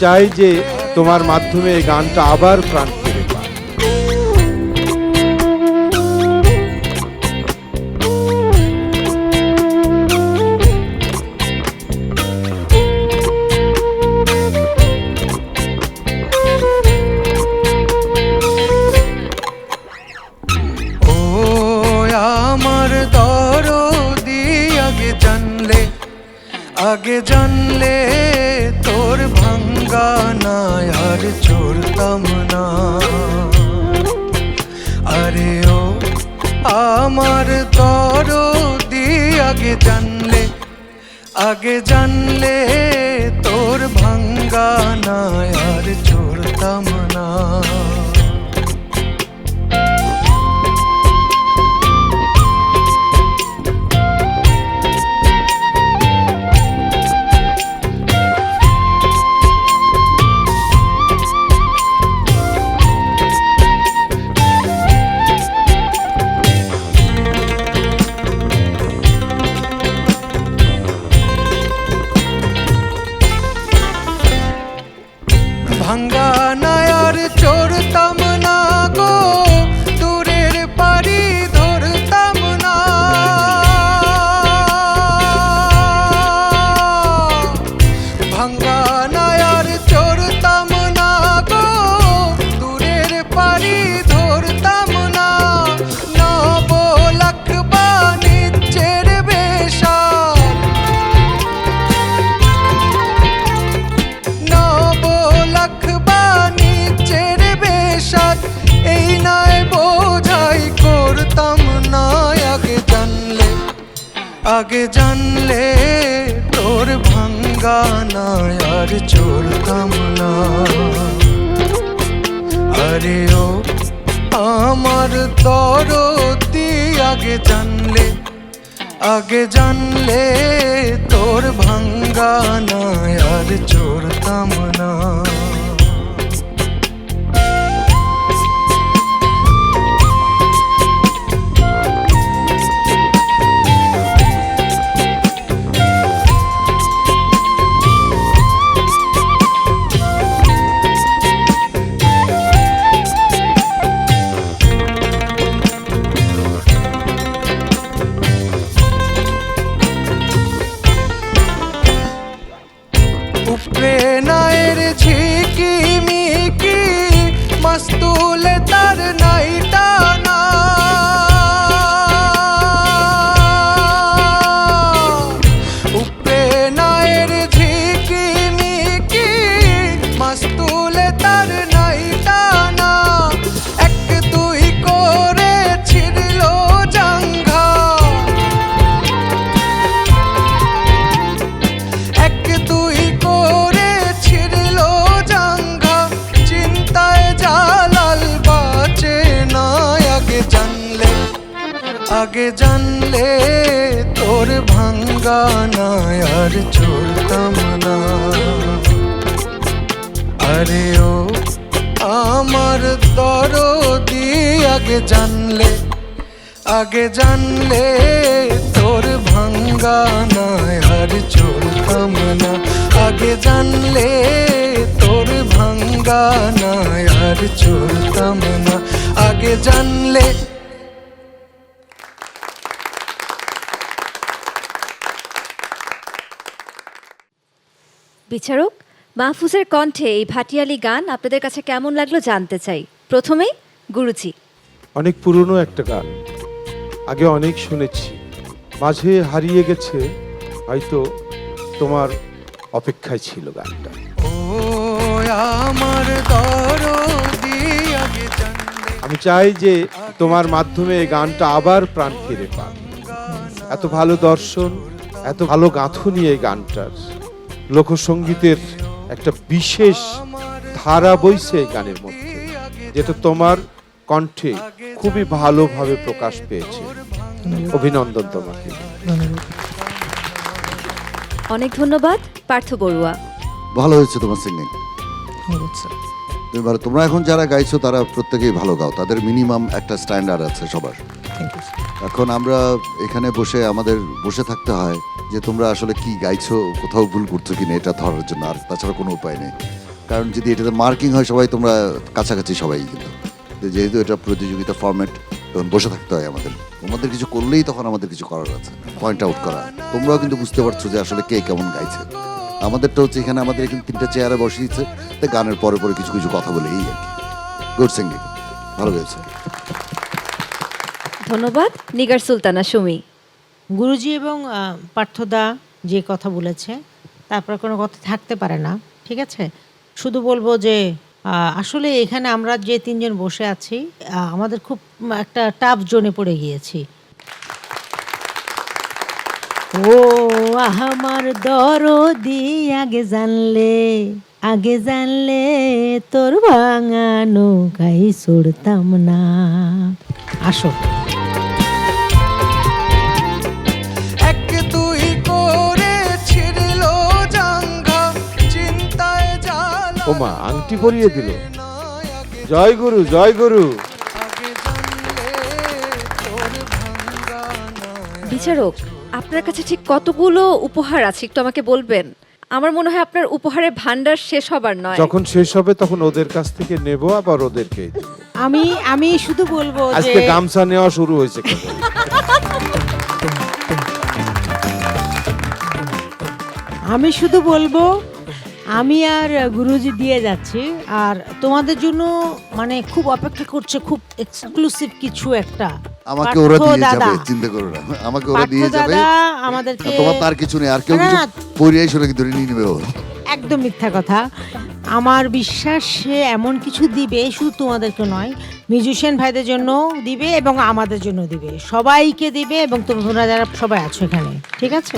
চাই যে তোমার মাধ্যমে এই গানটা আবার প্রাণ ফিরে পায়। ও আমার দরদি আগে জানলে তোর ভাঙ্গা না আর চলতাম না। আরে ও আমার দরদি আগে জানলে তোর ভাঙ্গা না আর চলতাম না। ভাঙ্গা না আর চড়তাম না গো, দূরের পারি ধরতাম না। ভাঙ্গা না আর চড়তাম না গো, দূরের পারি ধরতাম না। নব লাখ বাণিজ্যের বেশা এই নয় বোঝাই করতাম না। আগে জানলে তোর ভাঙ্গা না আর চলতাম না। আরে ও আমার দরদি আগে জানলে তোর ভাঙ্গা না আর চলতাম না। উপরে নায়ের ঝিকি মিকি মস্তুলে তার নাই টানা। উপরে নায়ের ঝিকি মিকি মস্তুলে তার নাই টানা। এক দুই করে ছিড়ল জাঙ্ঘা, এক দুই করে ছিড়ল জাঙ্ঘা। চিন্তায় জালাল বাঁচে না। আগে জানলে তোর ভাঙ্গা না আর চলতাম না। আরে ও আমার দরদি আগে জানলে তোর ভাঙ্গা না আর চলতাম না। আগে জানলে তোর ভাঙ্গা না আর চলতাম না। আগে জানলে। বিচারক, মাহফুজের কণ্ঠে এই ভাটিয়ালি গান আপনাদের কাছে কেমন লাগলো জানতে চাই। প্রথমেই গুরুজি। অনেক পুরনো একটা গান, আগে অনেক শুনেছি, মাঝে হারিয়ে গেছে, হয়তো তোমার অপেক্ষায় ছিল গানটা। ও আমার দরদি আগে জানলে। আমি চাই যে তোমার মাধ্যমে এই গানটা আবার প্রাণ ফিরে পায়। এত ভালো দর্শন, এত ভালো গাঁথনি এই গানটার, লোকসঙ্গীতের একটা বিশেষ ধারা বইছে এই গানের মধ্যে, যেটা তোমার কণ্ঠে খুবই ভালোভাবে প্রকাশ পেয়েছে। অভিনন্দন তোমাকে। অনেক ধন্যবাদ। পার্থ বড়ুয়া। ভালো হয়েছে তোমার সিঙ্গিং। তোমরা এখন যারা গাইছো তারা প্রত্যেকেই ভালো গাও, তাদের মিনিমাম একটা স্ট্যান্ডার্ড আছে সবার। এখন আমরা এখানে আমাদের বসে থাকতে হয় যে তোমরা আসলে কি গাইছো, কোথাও ভুল করছো কিনা এটা ধরার জন্য, আর তাছাড়া কোনো উপায় নেই। কারণ যদি এটাতে মার্কিং হয় সবাই তোমরা কাছাকাছি সবাই, কিন্তু যেহেতু এটা প্রতিযোগিতা ফরম্যাট, তখন বসে থাকতে হয় আমাদের। তোমাদের কিছু করলেই তখন আমাদের কিছু করার আছে, পয়েন্ট আউট করা। তোমরাও কিন্তু বুঝতে পারছো যে আসলে কে কেমন গাইছে। আমাদেরটা হচ্ছে এখানে আমাদের এখানে 3টা চেয়ারে বসিয়েছে, তো গানের পরে পরে কিছু কিছু কথা বলে এই আর কি। গুড সিঙ্গিং, ভালো গেছে। ধন্যবাদ। নিগার সুলতানা সুমি। গুরুজি এবং পার্থদা যে কথা বলেছে তারপর কোনো কথা থাকতে পারে না, ঠিক আছে। শুধু বলবো যে আসলে এখানে আমরা যে 3 জন বসে আছি আমাদের খুব একটা টাফ জোনে পড়ে গিয়েছি। ও আমার দরদি আগে জানলে তোর ভাঙা নৌকায় ছুড়তাম না। আসো। এক দুই করে ছিড়ল জাঙ্গা, চিন্তায় জ্বালা ওমা আংটি পরিয়ে দিল। জয় গুরু, জয় গুরু। আগে জানলে তোর ভাঙ্গা নয়। বিচারক, আপনার কাছে ঠিক কতগুলো উপহার আছে একটু আমাকে বলবেন? আমার মনে হয় আপনার উপহারের ভান্ডার শেষ হবার নয়। যখন শেষ হবে তখন ওদের কাছ থেকে নেব, আবার ওদেরকে দেব। আমি শুধু বলবো যে আজকে গামছা নেওয়া শুরু হয়েছে কেবল। আমি শুধু বলবো আমি আর গুরুজি দিয়ে যাচ্ছি, আর তোমাদের জন্য মানে খুব অপেক্ষা করছে খুব এক্সক্লুসিভ কিছু একটা। আমাকে ওরা পার্থ দিয়ে দাদা। যাবে, চিন্তা করো না, আমাকে ওরা দিয়ে পার্থ যাবে। দাদা আমাদেরকে তোমার তার কিছু নেই, আর কেউ না, কিছু না। পরিয়াই শুনে কি ধরে নিয়ে নেবে ও। একদম মিথ্যা কথা। আমার বিশ্বাস সে এমন কিছু দিবে, শুধু তোমাদেরকে নয়, মিউজিশিয়ান ভাইদের জন্য দিবে এবং আমাদের জন্য দিবে, সবাইকে দিবে, এবং তোমরা যারা সবাই আছো এখানে, ঠিক আছে।